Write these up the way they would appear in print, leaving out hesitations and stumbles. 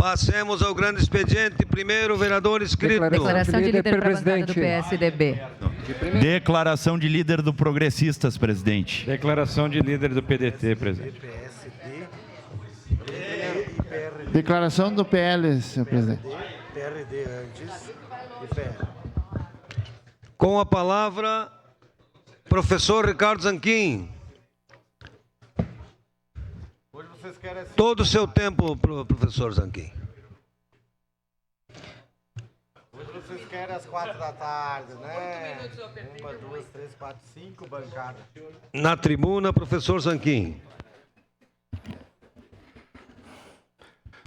Passemos ao grande expediente. Primeiro, vereador inscrito. Declaração de líder para a bancada do PSDB. Declaração de líder do Progressistas, presidente. Declaração de líder do PDT, presidente. Declaração do PL, senhor presidente. PRD antes e PL. Com a palavra, professor Ricardo Zanquim. Todo o seu tempo, professor Zanquim. Hoje vocês querem às 4 da tarde, né? 1, 2, 3, 4, 5 bancadas. Na tribuna, professor Zanquim.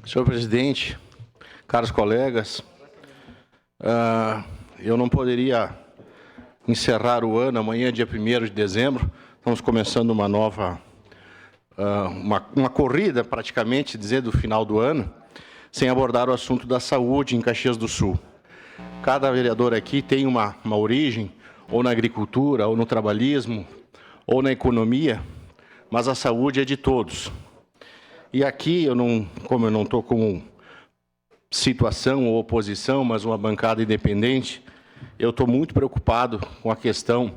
Senhor presidente, caros colegas, eu não poderia encerrar o ano, amanhã, dia 1º de dezembro, estamos começando uma nova, uma corrida, praticamente, dizer, do final do ano, sem abordar o assunto da saúde em Caxias do Sul. Cada vereador aqui tem uma origem, ou na agricultura, ou no trabalhismo, ou na economia, mas a saúde é de todos. E aqui, como eu não estou com situação ou oposição, mas uma bancada independente, eu estou muito preocupado com a questão,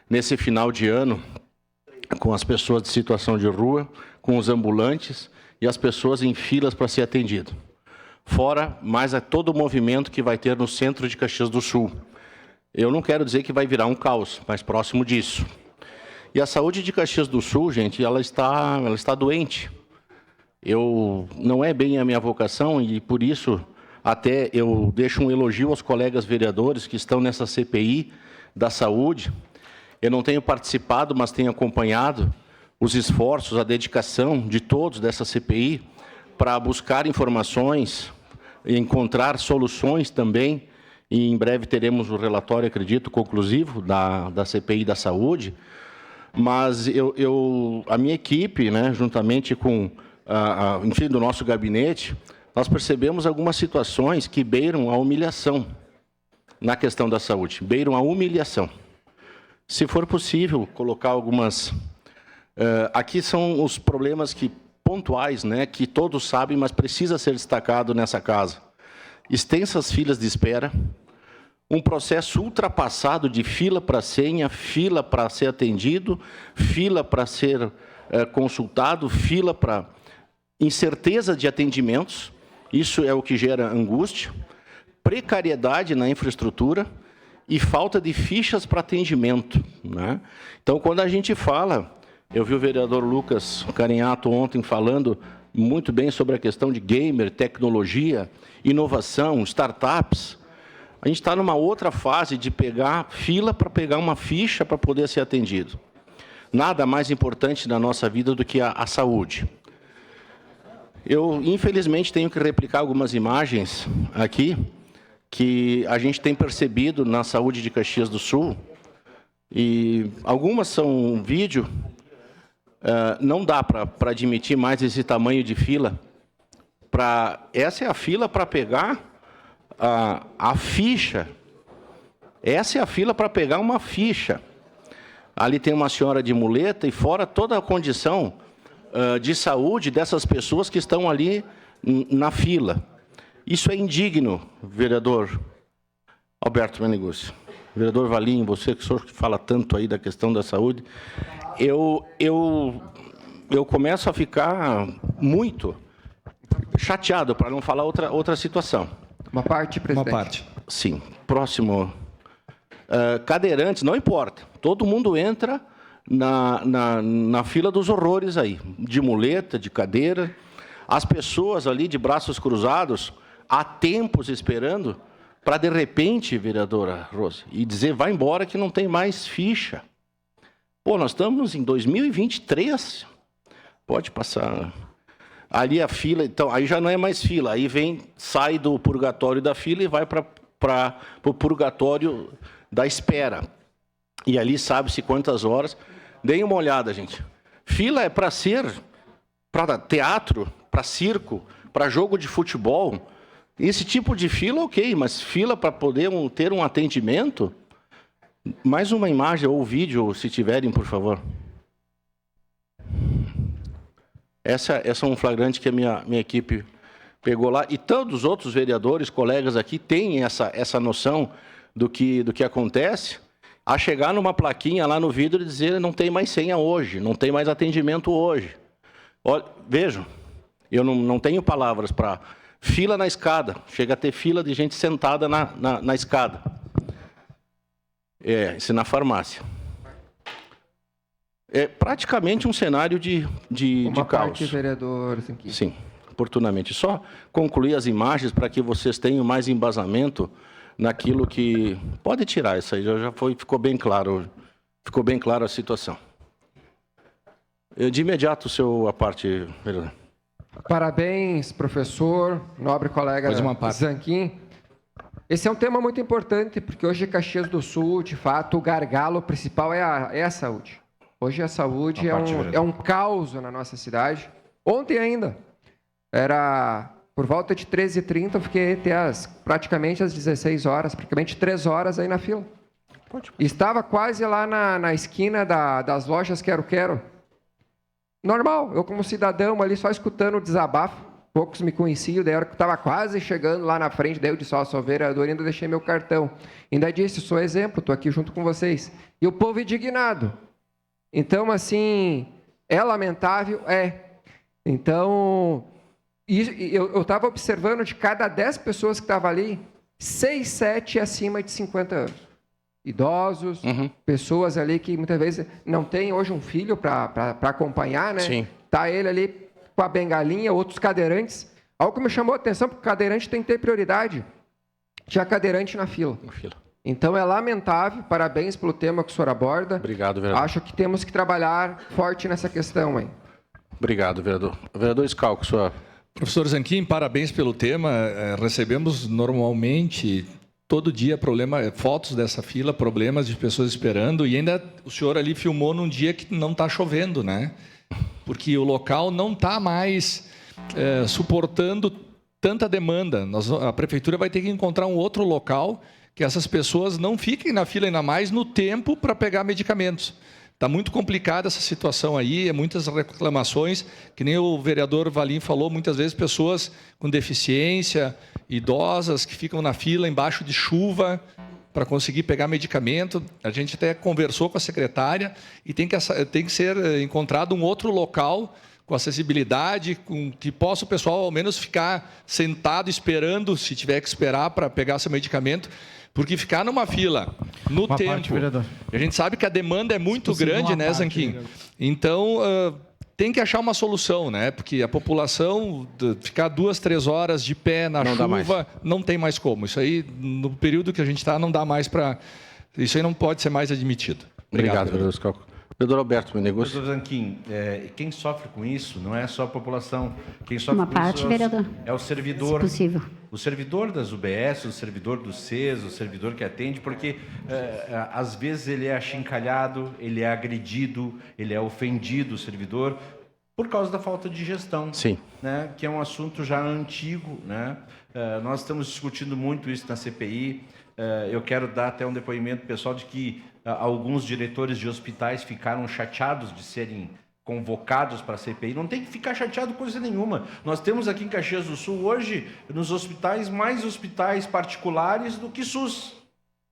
nesse final de ano, com as pessoas de situação de rua, com os ambulantes e as pessoas em filas para ser atendido. Fora mais todo o movimento que vai ter no centro de Caxias do Sul. Eu não quero dizer que vai virar um caos, mas próximo disso. E a saúde de Caxias do Sul, gente, ela está doente. Não é bem a minha vocação e, por isso, até eu deixo um elogio aos colegas vereadores que estão nessa CPI da saúde. Eu não tenho participado, mas tenho acompanhado os esforços, a dedicação de todos dessa CPI para buscar informações, encontrar soluções também, e em breve teremos o relatório, acredito, conclusivo da CPI da saúde. Mas a minha equipe, né, juntamente com enfim, do nosso gabinete, nós percebemos algumas situações que beiram a humilhação na questão da saúde, beiram a humilhação. Se for possível, colocar algumas... aqui são os problemas pontuais, né, que todos sabem, mas precisa ser destacado nessa casa. Extensas filas de espera, um processo ultrapassado de fila para senha, fila para ser atendido, fila para ser consultado, fila para... incerteza de atendimentos, isso é o que gera angústia, precariedade na infraestrutura e falta de fichas para atendimento, né? Então, quando a gente fala, eu vi o vereador Lucas Carinhato ontem falando muito bem sobre a questão de gamer, tecnologia, inovação, startups. A gente está numa outra fase de pegar fila para pegar uma ficha para poder ser atendido. Nada mais importante na nossa vida do que a saúde. Eu, infelizmente, tenho que replicar algumas imagens aqui que a gente tem percebido na saúde de Caxias do Sul. E algumas são vídeo. Não dá para admitir mais esse tamanho de fila. Essa é a fila para pegar a ficha. Essa é a fila para pegar uma ficha. Ali tem uma senhora de muleta e fora toda a condição de saúde dessas pessoas que estão ali na fila. Isso é indigno, vereador Alberto Meneguzzi. Vereador Valim, você que fala tanto aí da questão da saúde, eu começo a ficar muito chateado, para não falar outra situação. Uma parte, presidente. Uma parte. Sim. Próximo. Cadeirantes, não importa. Todo mundo entra na fila dos horrores aí, de muleta, de cadeira. As pessoas ali de braços cruzados, há tempos esperando, para de repente, vereadora Rose, e dizer, vai embora que não tem mais ficha. Pô, nós estamos em 2023. Pode passar. Ali a fila, então, aí já não é mais fila, aí sai do purgatório da fila e vai para o purgatório da espera. E ali sabe-se quantas horas. Deem uma olhada, gente. Fila é para teatro, para circo, para jogo de futebol. Esse tipo de fila, ok, mas fila para poder ter um atendimento? Mais uma imagem ou vídeo, se tiverem, por favor. Essa é um flagrante que a minha equipe Pegou lá, e todos os outros vereadores, colegas aqui, têm essa noção do que acontece, a chegar numa plaquinha lá no vidro e dizer não tem mais senha hoje, não tem mais atendimento hoje. Olha, vejam, eu não tenho palavras para... Fila na escada, chega a ter fila de gente sentada na escada. Isso na farmácia. É praticamente um cenário de caos. Parte, vereador Zanquim. Sim, oportunamente. Só concluir as imagens para que vocês tenham mais embasamento naquilo que... Pode tirar isso aí, ficou bem claro. Ficou bem clara a situação. De imediato, a parte, vereador. Parabéns, professor, nobre colega Zanquim. Esse é um tema muito importante, porque hoje Caxias do Sul, de fato, o gargalo principal é a saúde. Hoje a saúde é um caos na nossa cidade. Ontem ainda, era por volta de 13h30, eu fiquei até praticamente às 16 horas, praticamente 3 horas aí na fila. Estava quase lá na esquina das lojas Quero-Quero. Normal, eu como cidadão ali só escutando o desabafo, poucos me conheciam, daí a hora que eu estava quase chegando lá na frente, daí eu disse, sou vereador, ainda deixei meu cartão. Ainda disse, sou exemplo, estou aqui junto com vocês. E o povo indignado. Então, assim, é lamentável? É. Então, eu estava observando de cada 10 pessoas que estavam ali, 6, 7 acima de 50 anos. Idosos, pessoas ali que muitas vezes não têm hoje um filho para acompanhar, né? Sim. Tá ele ali com a bengalinha, outros cadeirantes. Algo que me chamou a atenção, porque o cadeirante tem que ter prioridade. Tinha cadeirante na fila. Então é lamentável, parabéns pelo tema que o senhor aborda. Obrigado, vereador. Acho que temos que trabalhar forte nessa questão aí. Obrigado, vereador. Vereador Schalck, sua... Professor Zanquim, parabéns pelo tema. Recebemos normalmente... Todo dia fotos dessa fila, problemas de pessoas esperando, e ainda o senhor ali filmou num dia que não está chovendo, né? Porque o local não está mais suportando tanta demanda. A prefeitura vai ter que encontrar um outro local que essas pessoas não fiquem na fila ainda mais no tempo para pegar medicamentos. Está muito complicada essa situação aí, muitas reclamações, que nem o vereador Valim falou, muitas vezes pessoas com deficiência, idosas que ficam na fila embaixo de chuva para conseguir pegar medicamento. A gente até conversou com a secretária e tem que ser encontrado um outro local com acessibilidade, com que possa o pessoal ao menos ficar sentado esperando, se tiver que esperar para pegar seu medicamento. Porque ficar numa fila, no tempo... A gente sabe que a demanda é muito grande, né, Zanquim? Então, tem que achar uma solução, né? Porque a população, ficar 2, 3 horas de pé na chuva, não tem mais como. Isso aí, no período que a gente está, não dá mais para... Isso aí não pode ser mais admitido. Obrigado, vereador Schalck. Vereador Alberto Meneguzzi. Vereador Zanquim, quem sofre com isso não é só a população. Quem sofre com isso vereador, é o servidor. Se possível. O servidor das UBS, o servidor do CES, o servidor que atende, porque às vezes ele é achincalhado, ele é agredido, ele é ofendido, o servidor, por causa da falta de gestão. Sim. Né, que é um assunto já antigo. Né? Nós estamos discutindo muito isso na CPI. Eu quero dar até um depoimento pessoal de que alguns diretores de hospitais ficaram chateados de serem convocados para a CPI. Não tem que ficar chateado com coisa nenhuma. Nós temos aqui em Caxias do Sul, hoje, nos hospitais, mais hospitais particulares do que SUS.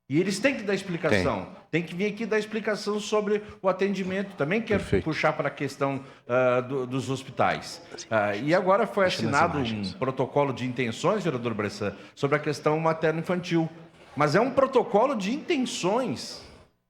E eles têm que dar explicação. Tem que vir aqui dar explicação sobre o atendimento. Também quero puxar para a questão dos hospitais. E agora foi assinado um protocolo de intenções, vereador Bressan, sobre a questão materno-infantil. Mas é um protocolo de intenções.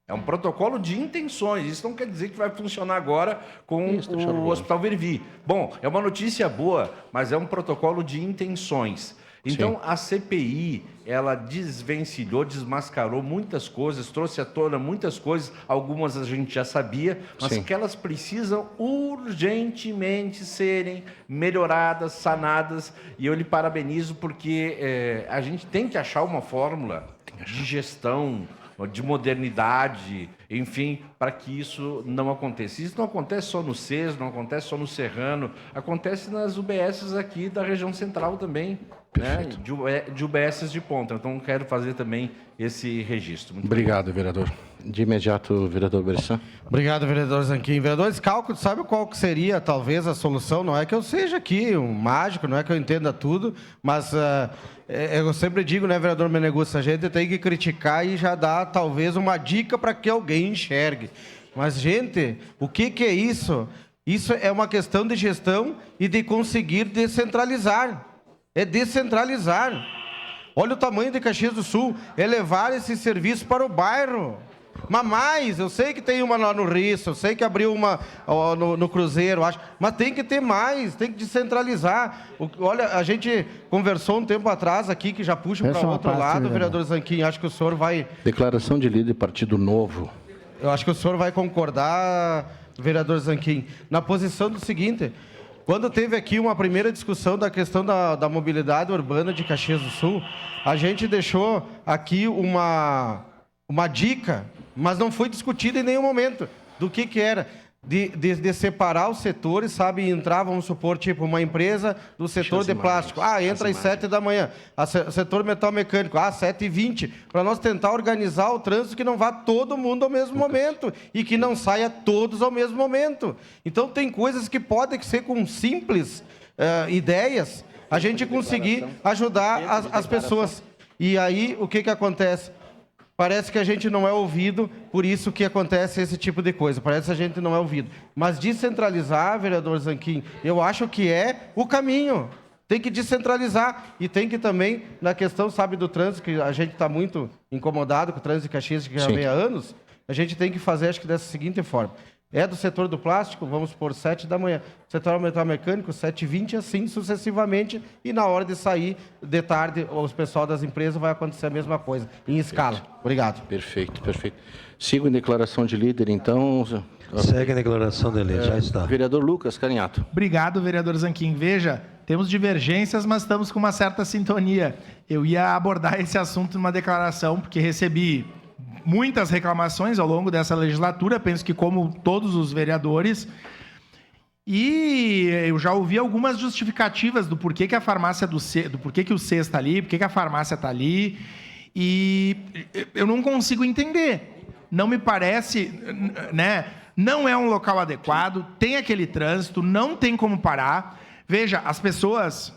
É um protocolo de intenções. Isso não quer dizer que vai funcionar agora com o Hospital Vervi. Bom, é uma notícia boa, mas é um protocolo de intenções. Então, a CPI, ela desvencilhou, desmascarou muitas coisas, trouxe à tona muitas coisas, algumas a gente já sabia, mas que elas precisam urgentemente serem melhoradas, sanadas, e eu lhe parabenizo porque a gente tem que achar uma fórmula de gestão, de modernidade, enfim, para que isso não aconteça. Isso não acontece só no CES, não acontece só no Serrano, acontece nas UBSs aqui da região central também, né? De UBSs de ponta. Então, quero fazer também esse registro. Obrigado, vereador. De imediato, vereador Bressan. Obrigado, vereador Zanquim. Vereador Scalco, sabe qual que seria, talvez, a solução? Não é que eu seja aqui um mágico, não é que eu entenda tudo, mas eu sempre digo, né, vereador Meneguzzi, a gente tem que criticar e já dar, talvez, uma dica para que alguém enxergue. Mas, gente, o que é isso? Isso é uma questão de gestão e de conseguir descentralizar. É descentralizar. Olha o tamanho de Caxias do Sul. É levar esse serviço para o bairro. Mas mais, eu sei que tem uma lá no Risso, eu sei que abriu uma no Cruzeiro, acho, mas tem que ter mais, tem que descentralizar. Olha, a gente conversou um tempo atrás aqui, que já puxa para o outro lado, vereador Zanquim, acho que o senhor vai... Declaração de líder Partido Novo. Eu acho que o senhor vai concordar, vereador Zanquim, na posição do seguinte: quando teve aqui uma primeira discussão da questão da mobilidade urbana de Caxias do Sul, a gente deixou aqui uma dica, mas não foi discutida em nenhum momento, do que era. De separar os setores, sabe, entrar, vamos supor, tipo, uma empresa do setor de plástico. Entra às 7 da manhã. Setor metal mecânico, 7h20. Para nós tentar organizar o trânsito que não vá todo mundo ao mesmo momento e que não saia todos ao mesmo momento. Então, tem coisas que podem ser com simples ideias, a gente conseguir ajudar as pessoas. E aí, o que acontece? Parece que a gente não é ouvido, por isso que acontece esse tipo de coisa. Parece que a gente não é ouvido. Mas descentralizar, vereador Zanquim, eu acho que é o caminho. Tem que descentralizar. E tem que também, na questão, sabe, do trânsito, que a gente está muito incomodado com o trânsito de Caxias, que já vem há anos, a gente tem que fazer, acho que dessa seguinte forma. É do setor do plástico, vamos por 7 da manhã. Setor metal mecânico, 7h20, assim sucessivamente. E na hora de sair de tarde, os pessoal das empresas vai acontecer a mesma coisa, em escala. Obrigado. Perfeito. Sigo em declaração de líder, então. Segue a declaração de líder, já está. Vereador Lucas Carinhato. Obrigado, vereador Zanquim. Veja, temos divergências, mas estamos com uma certa sintonia. Eu ia abordar esse assunto numa declaração, porque recebi muitas reclamações ao longo dessa legislatura, penso que como todos os vereadores, e eu já ouvi algumas justificativas do porquê que a farmácia do porquê que o C está ali, porquê que a farmácia está ali, e eu não consigo entender. Não me parece, né? Não é um local adequado, tem aquele trânsito, não tem como parar. Veja, as pessoas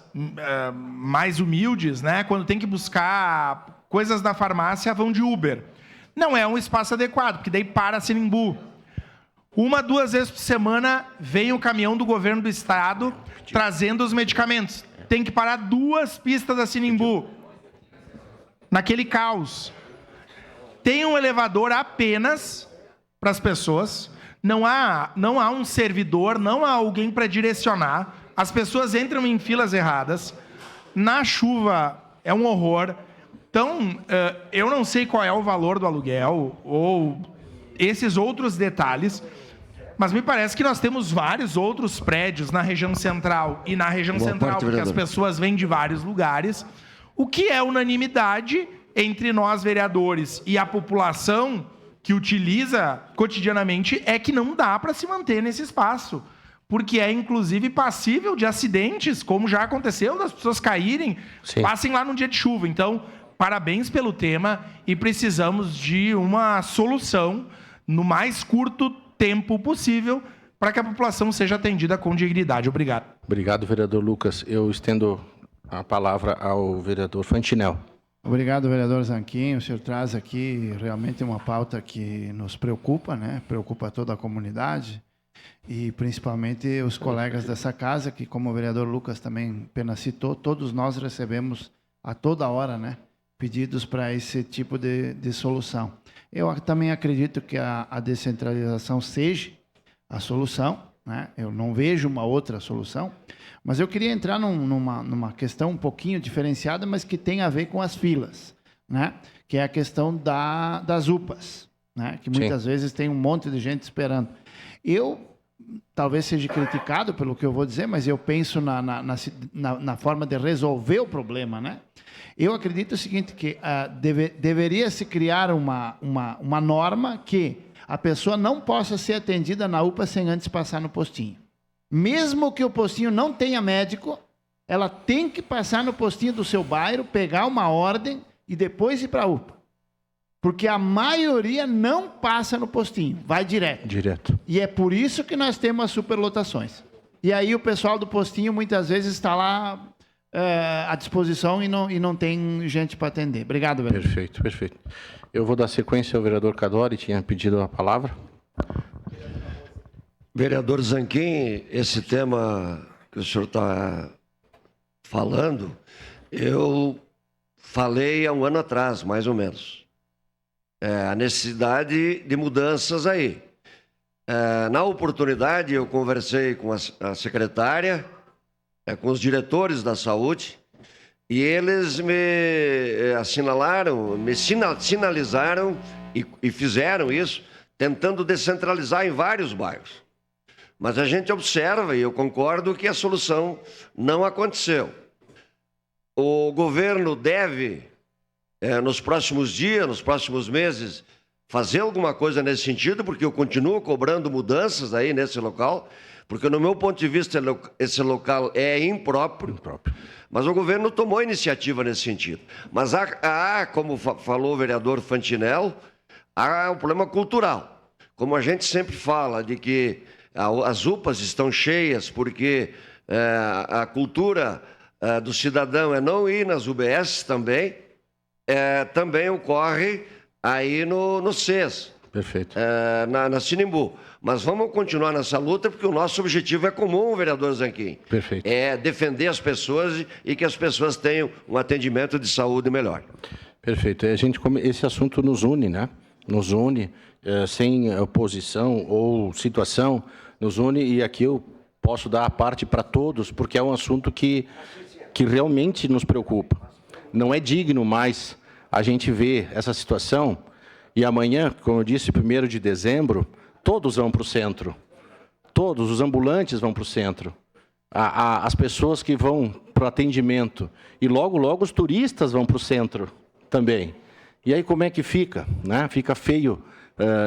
mais humildes, né, quando tem que buscar coisas da farmácia, vão de Uber. Não é um espaço adequado, porque daí para Sinimbu. 1-2 vezes por semana vem o caminhão do governo do estado trazendo os medicamentos. Tem que parar 2 pistas da Sinimbu. Naquele caos. Tem um elevador apenas para as pessoas. Não há um servidor, não há alguém para direcionar. As pessoas entram em filas erradas. Na chuva é um horror. Então, eu não sei qual é o valor do aluguel ou esses outros detalhes, mas me parece que nós temos vários outros prédios na região central e na região central, porque as pessoas vêm de vários lugares. O que é unanimidade entre nós, vereadores, e a população que utiliza cotidianamente é que não dá para se manter nesse espaço, porque é, inclusive, passível de acidentes, como já aconteceu, das pessoas caírem, passem lá num dia de chuva. Então, parabéns pelo tema e precisamos de uma solução no mais curto tempo possível para que a população seja atendida com dignidade. Obrigado. Obrigado, vereador Lucas. Eu estendo a palavra ao vereador Fantinel. Obrigado, vereador Zanquim. O senhor traz aqui realmente uma pauta que nos preocupa, né? Preocupa toda a comunidade e principalmente os colegas dessa casa, que, como o vereador Lucas também apenas citou, todos nós recebemos a toda hora, né, pedidos para esse tipo de solução. Eu também acredito que a descentralização seja a solução, né? Eu não vejo uma outra solução, mas eu queria entrar numa questão um pouquinho diferenciada, mas que tem a ver com as filas, né? Que é a questão das UPAs, né? Que muitas vezes tem um monte de gente esperando. Eu talvez seja criticado pelo que eu vou dizer, mas eu penso na forma de resolver o problema, né? Eu acredito o seguinte, que deveria se criar uma norma que a pessoa não possa ser atendida na UPA sem antes passar no postinho. Mesmo que o postinho não tenha médico, ela tem que passar no postinho do seu bairro, pegar uma ordem e depois ir para a UPA. Porque a maioria não passa no postinho, vai direto. Direto. E é por isso que nós temos as superlotações. E aí o pessoal do postinho muitas vezes está lá à disposição e não tem gente para atender. Obrigado, vereador. Perfeito, perfeito. Eu vou dar sequência ao vereador Cadori, tinha pedido a palavra. Vereador Zanquim, esse tema que o senhor está falando, eu falei há um ano atrás, mais ou menos. A necessidade de mudanças aí. Na oportunidade, eu conversei com a secretária, com os diretores da saúde, e eles me sinalizaram e fizeram isso, tentando descentralizar em vários bairros. Mas a gente observa, e eu concordo, que a solução não aconteceu. O governo deve, nos próximos dias, nos próximos meses, fazer alguma coisa nesse sentido, porque eu continuo cobrando mudanças aí nesse local, porque, no meu ponto de vista, esse local é impróprio. Mas o governo tomou iniciativa nesse sentido. Mas como falou o vereador Fantinel, há um problema cultural. Como a gente sempre fala de que as UPAs estão cheias porque a cultura do cidadão é não ir nas UBS também, também ocorre aí no CES. Perfeito. Na Sinimbu. Mas vamos continuar nessa luta, porque o nosso objetivo é comum, vereador Zanquim. Perfeito. É defender as pessoas e que as pessoas tenham um atendimento de saúde melhor. Perfeito. Esse assunto nos une, né? Nos une, sem oposição ou situação, nos une, e aqui eu posso dar a parte para todos, porque é um assunto que realmente nos preocupa. Não é digno mais a gente ver essa situação, e amanhã, como eu disse, 1º de dezembro, todos vão para o centro. Todos os ambulantes vão para o centro. As pessoas que vão para o atendimento. E logo, logo os turistas vão para o centro também. E aí como é que fica? Né? Fica feio,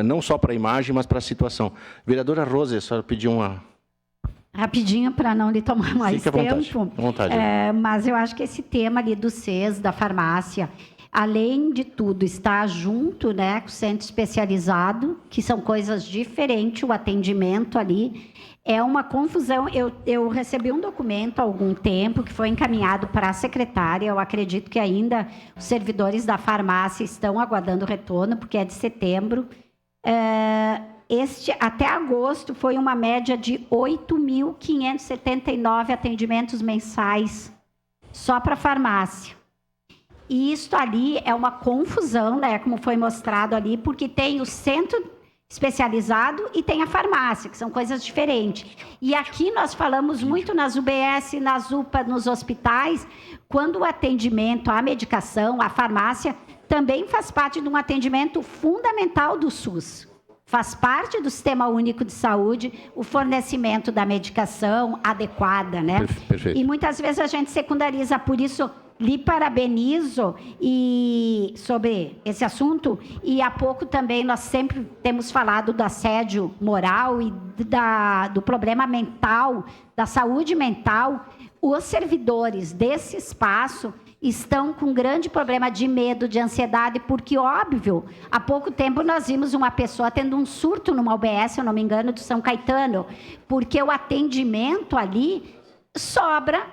não só para a imagem, mas para a situação. Vereadora Rose, a senhora pediu uma... Rapidinho, para não lhe tomar mais Fique à tempo. vontade. Mas eu acho que esse tema ali do CES, da farmácia, além de tudo, está junto, né, com o centro especializado, que são coisas diferentes, o atendimento ali é uma confusão. Eu recebi um documento há algum tempo que foi encaminhado para a secretária. Eu acredito que ainda os servidores da farmácia estão aguardando o retorno, porque é de setembro. Até agosto foi uma média de 8.579 atendimentos mensais só para a farmácia. E isso ali é uma confusão, né, como foi mostrado ali, porque tem o centro especializado e tem a farmácia, que são coisas diferentes. E aqui nós falamos muito nas UBS, nas UPA, nos hospitais, quando o atendimento, a medicação, a farmácia, também faz parte de um atendimento fundamental do SUS. Faz parte do Sistema Único de Saúde o fornecimento da medicação adequada, né? Perfeito. E muitas vezes a gente secundariza, por isso lhe parabenizo sobre esse assunto, e há pouco também nós sempre temos falado do assédio moral e do problema mental, da saúde mental. Os servidores desse espaço estão com um grande problema de medo, de ansiedade, porque, óbvio, há pouco tempo nós vimos uma pessoa tendo um surto numa UBS, se eu não me engano, de São Caetano, porque o atendimento ali sobra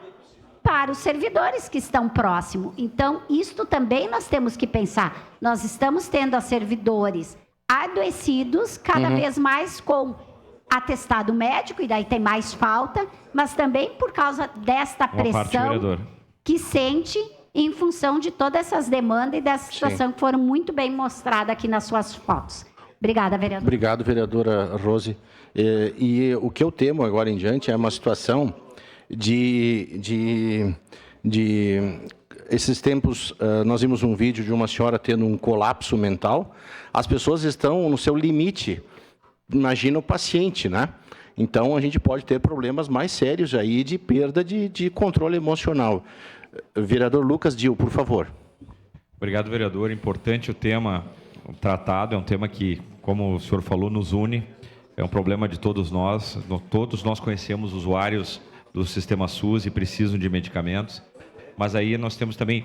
para os servidores que estão próximos. Então, isto também nós temos que pensar. Nós estamos tendo servidores adoecidos, cada vez mais com atestado médico, e daí tem mais falta, mas também por causa desta pressão que sente em função de todas essas demandas e dessa situação que foram muito bem mostradas aqui nas suas fotos. Obrigada, vereadora. Obrigado, vereadora Rose. E o que eu temo agora em diante é uma situação de esses tempos, nós vimos um vídeo de uma senhora tendo um colapso mental. As pessoas estão no seu limite. Imagina o paciente, né? Então, a gente pode ter problemas mais sérios aí de perda de controle emocional. Vereador Lucas Dil, por favor. Obrigado, vereador. Importante o tema tratado. É um tema que, como o senhor falou, nos une. É um problema de todos nós. Todos nós conhecemos usuários do sistema SUS e precisam de medicamentos. Mas aí nós temos também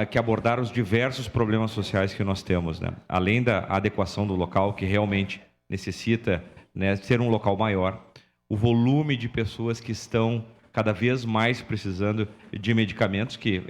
que abordar os diversos problemas sociais que nós temos, né? Além da adequação do local, que realmente necessita, né, ser um local maior, o volume de pessoas que estão cada vez mais precisando de medicamentos, que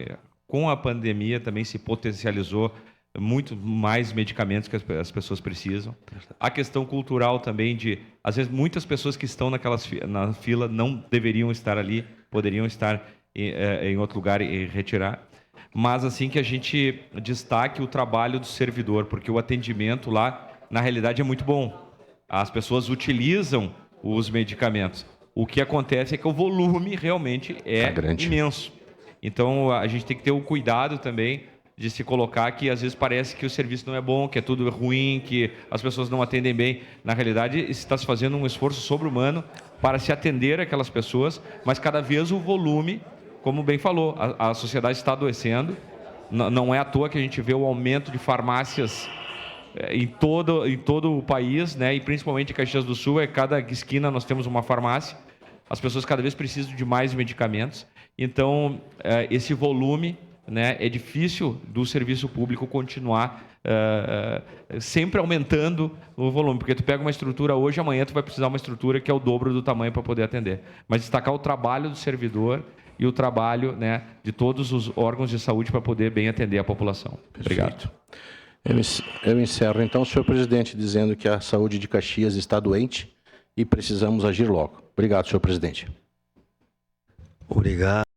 com a pandemia também se potencializou muito mais medicamentos que as pessoas precisam. A questão cultural também de, às vezes, muitas pessoas que estão na fila não deveriam estar ali, poderiam estar em outro lugar e retirar. Mas assim que a gente destaque o trabalho do servidor, porque o atendimento lá, na realidade, é muito bom. As pessoas utilizam os medicamentos. O que acontece é que o volume realmente é imenso. Então, a gente tem que ter o cuidado também de se colocar que, às vezes, parece que o serviço não é bom, que é tudo ruim, que as pessoas não atendem bem. Na realidade, está se fazendo um esforço sobre-humano para se atender aquelas pessoas, mas cada vez o volume, como bem falou, a sociedade está adoecendo. Não é à toa que a gente vê o aumento de farmácias em todo o país, né? E principalmente em Caxias do Sul, cada esquina nós temos uma farmácia. As pessoas cada vez precisam de mais medicamentos. Então, esse volume, né, é difícil do serviço público continuar sempre aumentando o volume, porque tu pega uma estrutura hoje, amanhã tu vai precisar de uma estrutura que é o dobro do tamanho para poder atender. Mas destacar o trabalho do servidor e o trabalho, né, de todos os órgãos de saúde para poder bem atender a população. Obrigado. Eu encerro, então, senhor presidente, dizendo que a saúde de Caxias está doente e precisamos agir logo. Obrigado, senhor presidente. Obrigado.